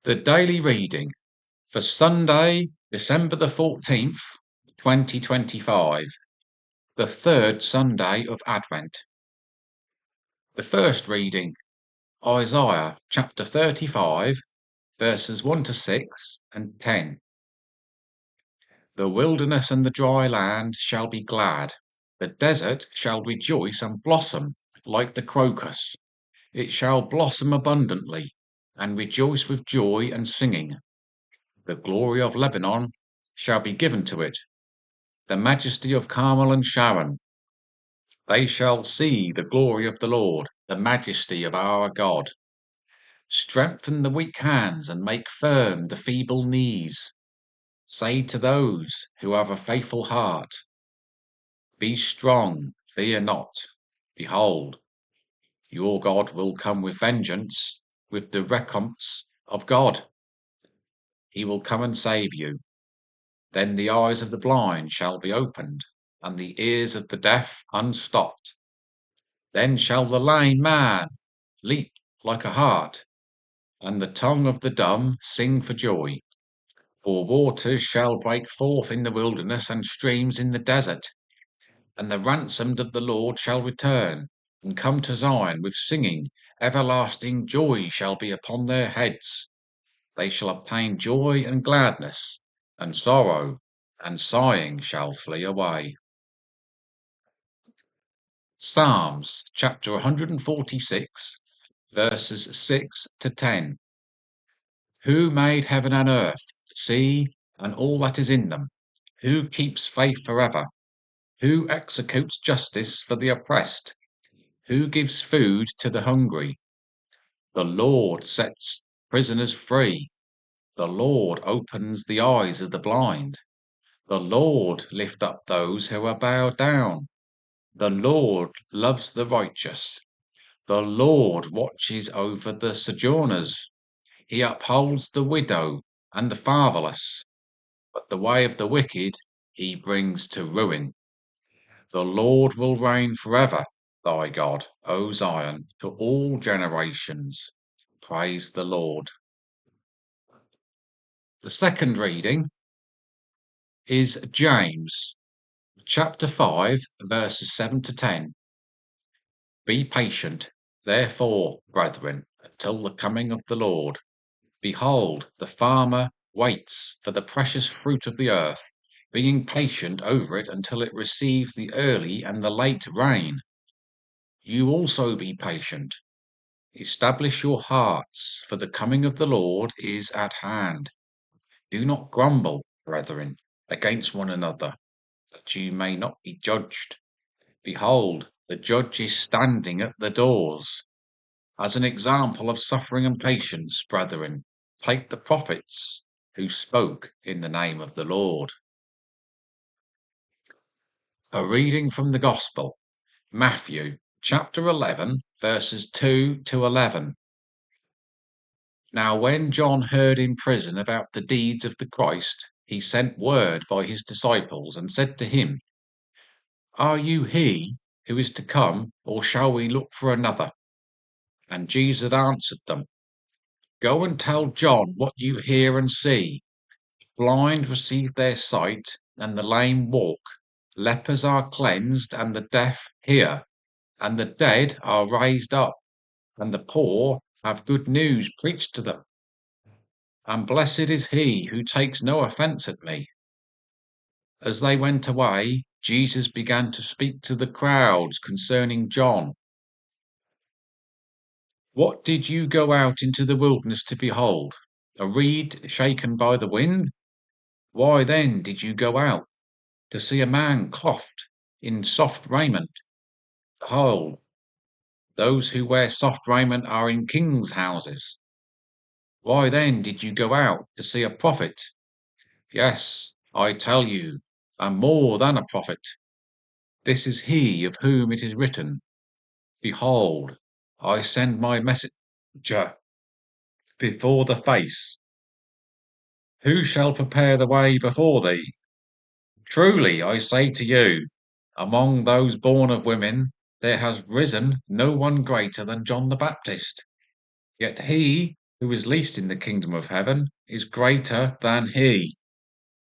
The daily reading for Sunday, December the 14th, 2025, the third Sunday of Advent. The first reading, Isaiah chapter 35, verses 1 to 6 and 10. The wilderness and the dry land shall be glad. The desert shall rejoice and blossom like the crocus. It shall blossom abundantly and rejoice with joy and singing. The glory of Lebanon shall be given to it, the majesty of Carmel and Sharon. They shall see the glory of the Lord, the majesty of our God. Strengthen the weak hands and make firm the feeble knees. Say to those who have a faithful heart, be strong, fear not. Behold, your God will come with vengeance, with the recompense of God. He will come and save you. Then the eyes of the blind shall be opened, and the ears of the deaf unstopped. Then shall the lame man leap like a hart, and the tongue of the dumb sing for joy. For waters shall break forth in the wilderness, and streams in the desert. And the ransomed of the Lord shall return, and come to Zion with singing. Everlasting joy shall be upon their heads. They shall obtain joy and gladness, and sorrow and sighing shall flee away. Psalms chapter 146, verses 6 to 10. Who made heaven and earth, the sea, and all that is in them? Who keeps faith forever? Who executes justice for the oppressed? Who gives food to the hungry? The Lord sets prisoners free. The Lord opens the eyes of the blind. The Lord lifts up those who are bowed down. The Lord loves the righteous. The Lord watches over the sojourners. He upholds the widow and the fatherless, but the way of the wicked he brings to ruin. The Lord will reign forever, thy God, O Zion, to all generations. Praise the Lord. The second reading is James chapter 5, verses 7 to 10. Be patient, therefore, brethren, until the coming of the Lord. Behold, the farmer waits for the precious fruit of the earth, being patient over it until it receives the early and the late rain. You also be patient. Establish your hearts, for the coming of the Lord is at hand. Do not grumble, brethren, against one another, that you may not be judged. Behold, the judge is standing at the doors. As an example of suffering and patience, brethren, take the prophets who spoke in the name of the Lord. A reading from the Gospel, Matthew chapter 11, verses 2 to 11. Now when John heard in prison about the deeds of the Christ, he sent word by his disciples and said to him, Are you he who is to come, or shall we look for another? And Jesus answered them, Go and tell John what you hear and see. Blind receive their sight, and the lame walk. Lepers are cleansed, and the deaf hear. And the dead are raised up, and the poor have good news preached to them. And blessed is he who takes no offence at me. As they went away, Jesus began to speak to the crowds concerning John. What did you go out into the wilderness to behold? A reed shaken by the wind? Why then did you go out? To see a man clothed in soft raiment? Behold, those who wear soft raiment are in kings' houses. Why then did you go out to see a prophet? Yes, I tell you, and more than a prophet. This is he of whom it is written, Behold, I send my messenger before the face. Who shall prepare the way before thee? Truly, I say to you, among those born of women, there has risen no one greater than John the Baptist. Yet he Who is least in the kingdom of heaven is greater than he.